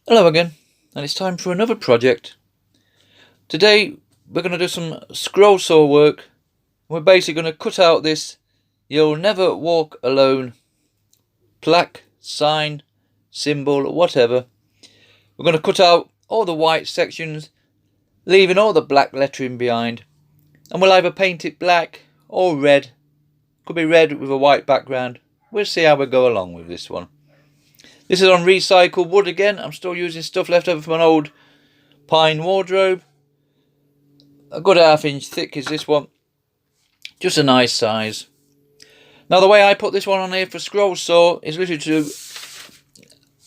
Hello again, and it's time for another project. Today we're going to do some scroll saw work. We're basically going to cut out this "You'll Never Walk Alone" plaque, sign, symbol, whatever. We're going to cut out all the white sections, leaving all the black lettering behind, and we'll either paint it black or red. Could be red with a white background. We'll see how we go along with this one. This is on recycled wood again. I'm still using stuff left over from an old pine wardrobe. A good ½ inch thick is this one. Just a nice size. Now the way I put this one on here for scroll saw is literally to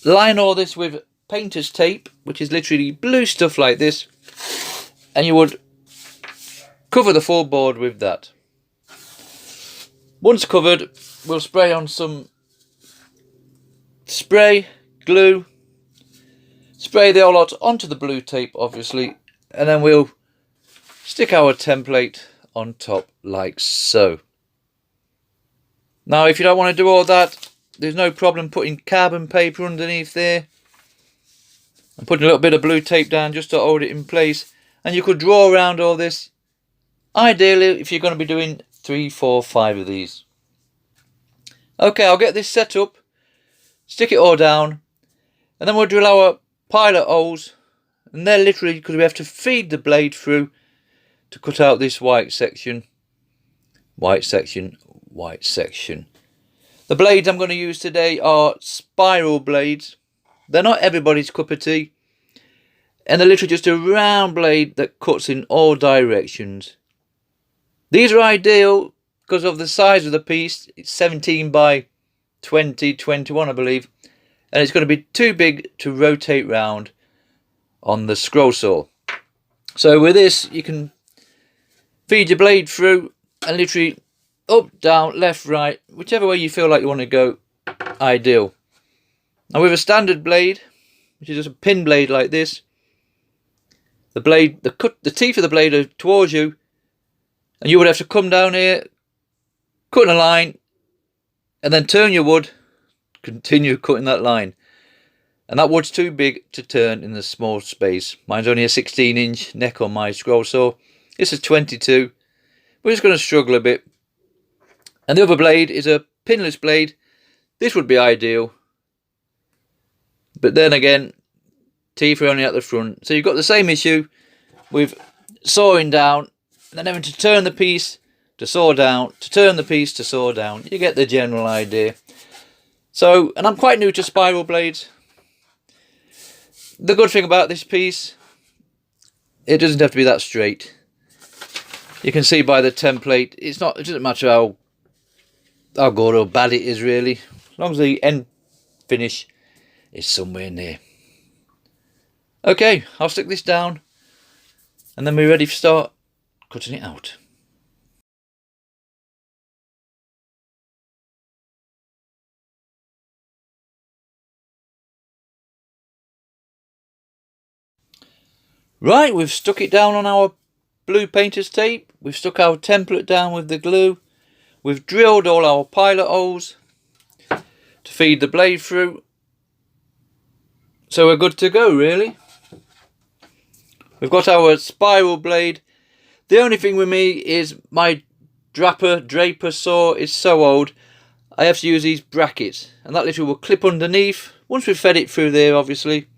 line all this with painter's tape, which is literally blue stuff like this. And you would cover the full board with that. Once covered, we'll spray on some spray, glue, spray the whole lot onto the blue tape obviously, and then we'll stick our template on top like so. Now if you don't want to do all that, there's no problem putting carbon paper underneath there and putting a little bit of blue tape down just to hold it in place, and you could draw around all this, ideally if you're going to be doing 3, 4, 5 of these. Okay, I'll get this set up, stick it all down, and then we'll drill our pilot holes, and they're literally because we have to feed the blade through to cut out this white section, white section, white section. The blades I'm going to use today are spiral blades. They're not everybody's cup of tea, and they're literally just a round blade that cuts in all directions. These are ideal because of the size of the piece. It's 17 by 20, 21 I believe, and it's going to be too big to rotate round on the scroll saw. So with this you can feed your blade through and literally up, down, left, right, whichever way you feel like you want to go, ideal. Now with a standard blade, which is just a pin blade like this, the blade, the teeth of the blade are towards you, and you would have to come down here, cut a line, and then turn your wood, continue cutting that line. And that wood's too big to turn in the small space. Mine's only a 16-inch neck on my scroll saw. This is 22. We're just going to struggle a bit. And the other blade is a pinless blade. This would be ideal. But then again, teeth are only at the front. So you've got the same issue with sawing down, and then having to turn the piece to saw down, to turn the piece to saw down. You get the general idea. So, and I'm quite new to spiral blades. The good thing about this piece, it doesn't have to be that straight. You can see by the template, it doesn't matter how good or bad it is really, as long as the end finish is somewhere near. Okay, I'll stick this down, and then we're ready to start cutting it out. Right, we've stuck it down on our blue painter's tape, we've stuck our template down with the glue, we've drilled all our pilot holes to feed the blade through, so we're good to go really. We've got our spiral blade. The only thing with me is my draper saw is so old, I have to use these brackets, and that literally will clip underneath. Once we've fed it through there obviously,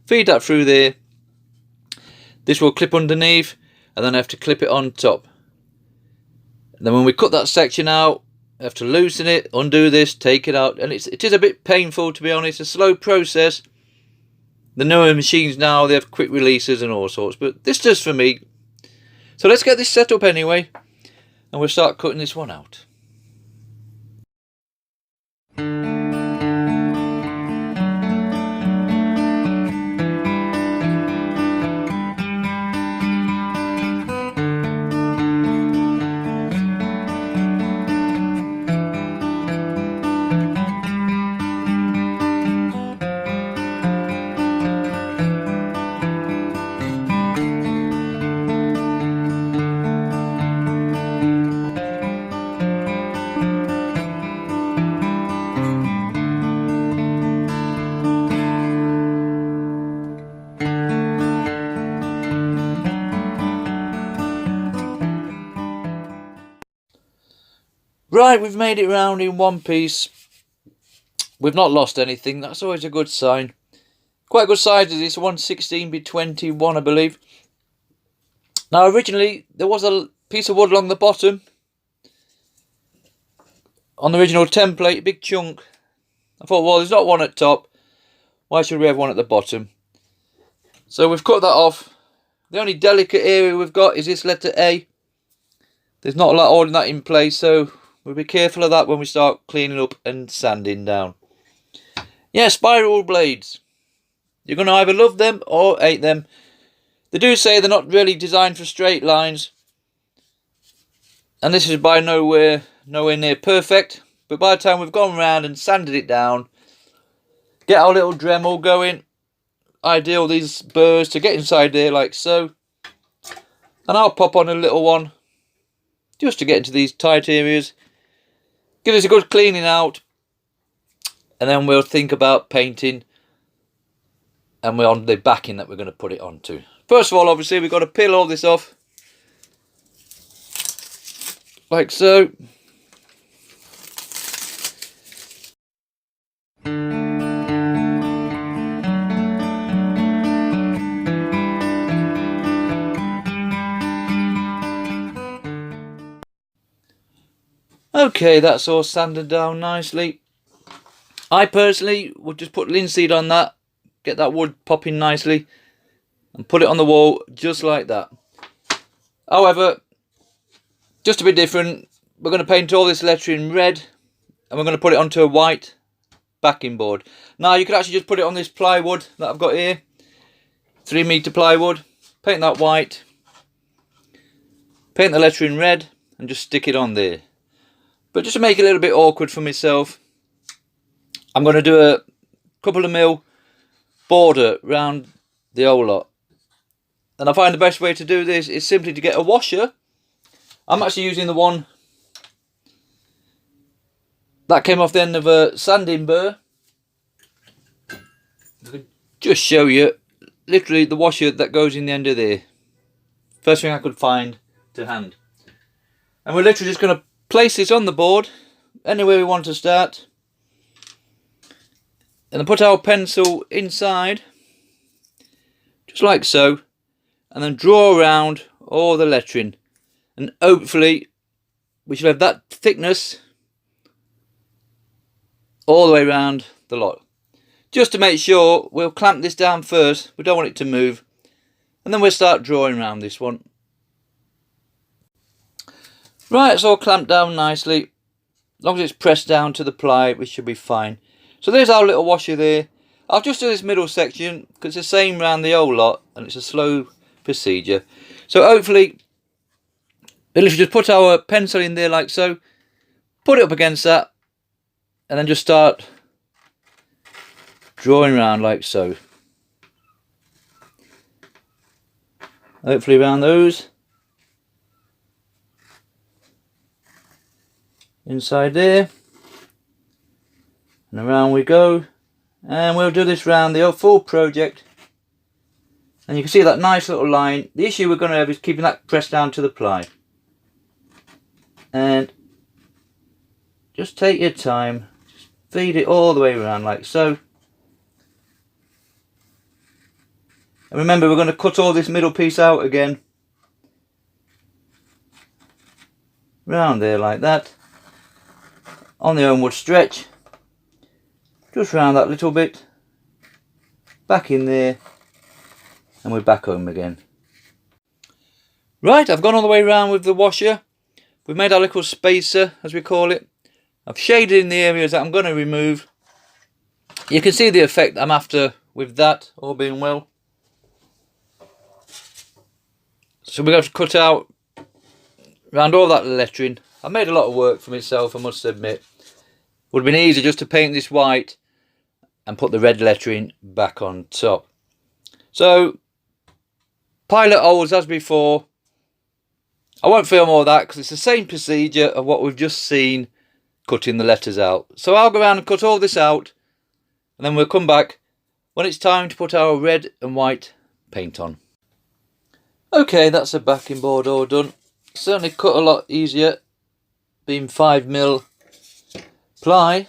feed that through there, this will clip underneath, and then I have to clip it on top. And then when we cut that section out, I have to loosen it, undo this, take it out, and it is a bit painful, to be honest. A slow process. The newer machines now, they have quick releases and all sorts, but this does for me. So let's get this set up anyway, and we'll start cutting this one out. Right, we've made it round in one piece. We've not lost anything. That's always a good sign. Quite a good size is this, 116 by 21, I believe. Now, originally, there was a piece of wood along the bottom. On the original template, a big chunk. I thought, well, there's not one at top. Why should we have one at the bottom? So we've cut that off. The only delicate area we've got is this letter A. There's not a lot holding that in place, so we'll be careful of that when we start cleaning up and sanding down. Yeah, spiral blades. You're going to either love them or hate them. They do say they're not really designed for straight lines. And this is by nowhere near perfect. But by the time we've gone round and sanded it down, get our little Dremel going, ideal these burrs to get inside there like so. And I'll pop on a little one just to get into these tight areas. Give us a good cleaning out. And then we'll think about painting. And we're on the backing that we're going to put it onto. First of all, obviously, we've got to peel all this off. Like so. Okay, that's all sanded down nicely. I personally would just put linseed on that, get that wood popping nicely, and put it on the wall just like that. However, just to be different, we're going to paint all this lettering red, and we're going to put it onto a white backing board. Now, you could actually just put it on this plywood that I've got here, 3 meter plywood, paint that white, paint the lettering red, and just stick it on there. But just to make it a little bit awkward for myself, I'm going to do a couple of mil border round the whole lot. And I find the best way to do this is simply to get a washer. I'm actually using the one that came off the end of a sanding burr. I can just show you literally the washer that goes in the end of there. First thing I could find to hand. And we're literally just going to place this on the board anywhere we want to start, and then put our pencil inside just like so, and then draw around all the lettering, and hopefully we should have that thickness all the way around the lot. Just to make sure, we'll clamp this down first, we don't want it to move, and then we'll start drawing around this one. Right, it's all clamped down nicely. As long as it's pressed down to the ply, we should be fine. So there's our little washer there. I'll just do this middle section because it's the same round the whole lot and it's a slow procedure. So hopefully, if you just put our pencil in there like so, put it up against that, and then just start drawing around like so. Hopefully around those. Inside there, and around we go, and we'll do this round the full project, and you can see that nice little line. The issue we're going to have is keeping that pressed down to the ply, and just take your time, just feed it all the way around like so. And remember, we're going to cut all this middle piece out again, round there like that. On the homeward stretch, just round that little bit, back in there, and we're back home again. Right, I've gone all the way around with the washer. We've made our little spacer, as we call it. I've shaded in the areas that I'm going to remove. You can see the effect I'm after with that, all being well. So we're going to cut out around all that lettering. I made a lot of work for myself, I must admit. Would have been easier just to paint this white and put the red lettering back on top. So, pilot holes as before. I won't film all that because it's the same procedure of what we've just seen cutting the letters out. So I'll go around and cut all this out, and then we'll come back when it's time to put our red and white paint on. Okay, that's the backing board all done. Certainly cut a lot easier being 5mm ply.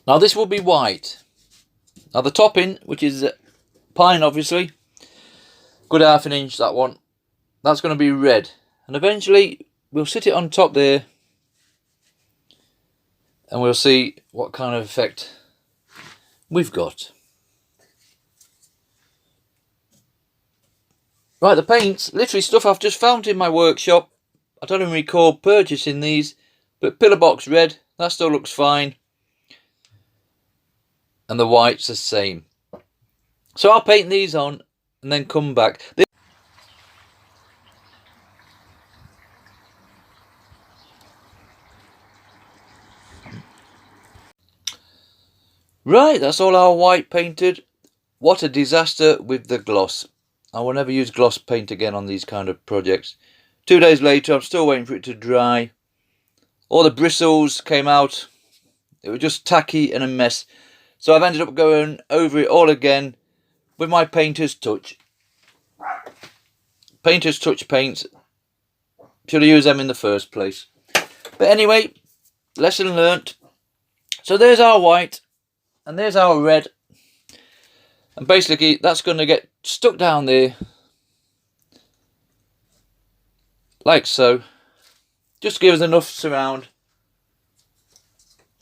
Now this will be white. Now the topping, which is pine obviously, good 1/2 inch that one, that's going to be red. And eventually we'll sit it on top there and we'll see what kind of effect we've got. Right, the paints, literally stuff I've just found in my workshop. I don't even recall purchasing these, but pillar box red, that still looks fine. And the white's the same. So I'll paint these on and then come back. Right, that's all our white painted. What a disaster with the gloss. I will never use gloss paint again on these kind of projects. 2 days later, I'm still waiting for it to dry. All the bristles came out. It was just tacky and a mess. So I've ended up going over it all again with my Painter's Touch. Painter's Touch paints. Should have used them in the first place. But anyway, lesson learnt. So there's our white and there's our red. And basically that's going to get stuck down there. Like so. Just give us enough surround.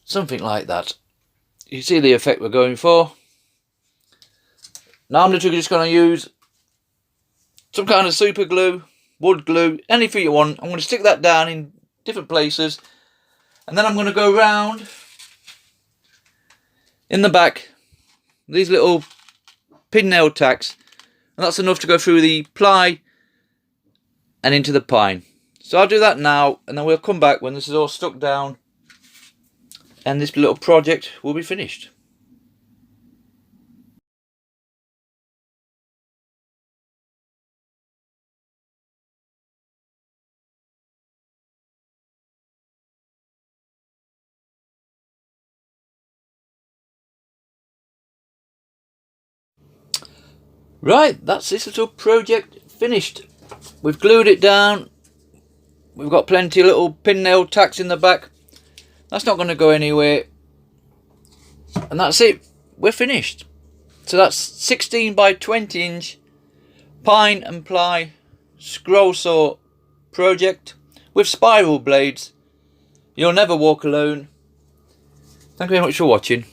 Something like that. You see the effect we're going for. Now I'm literally just going to use some kind of super glue, wood glue, anything you want. I'm going to stick that down in different places. And then I'm going to go round in the back. These little pin nail tacks. And that's enough to go through the ply and into the pine. So I'll do that now and then we'll come back when this is all stuck down. And this little project will be finished. Right, that's this little project finished. We've glued it down. We've got plenty of little pin nail tacks in the back. That's not going to go anywhere. And that's it. We're finished. So that's 16 by 20 inch pine and ply scroll saw project with spiral blades. You'll never walk alone. Thank you very much for watching.